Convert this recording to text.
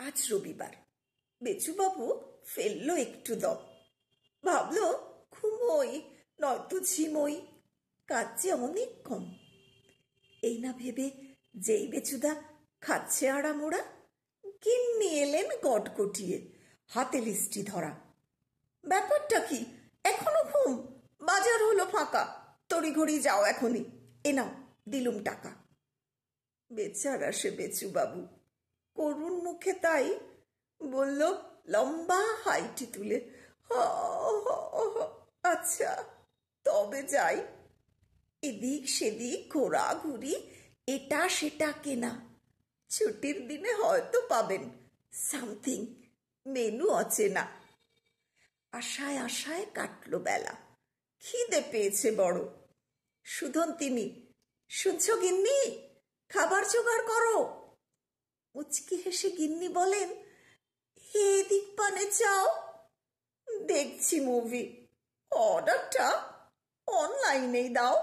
আজ রবিবার, বেচুবাবু ফেললো একটু দম। ভাবলো ঘুমোই নয়তো ঝিমোই, কাজ যে অনেক কম। এই না ভেবে যেই বেচুদা খাচ্ছে আড়ামোড়া, গিন্নি এলেন গটগটিয়ে, হাতে লিস্টি ধরা। ব্যাপারটা কি, এখনো ঘুম? বাজার হলো ফাঁকা, তড়িঘড়ি যাও এখনই, এ নাও দিলুম টাকা। বেচারা সে বেচুবাবু, করুণ মুখে তাই বলল লম্বা হাইটি তুলে, আচ্ছা তবে যাই। এদিক সেদিক ঘোরাঘুরি, এটা সেটা কেনা, ছুটির দিনে হয়তো পাবেন সামথিং, মেনু অচেনা। আশায় আশায় কাটলো বেলা, খিদে পেয়েছে বড়। সুধন্তিনী, শুনছ গিন্নি, খাবার জোগাড় করো। মুচকি হেসে গিন্নি বলেন, এদিক পানে চাও। দেখছি মুভি, অর্ডারটা অনলাইনেই দাও।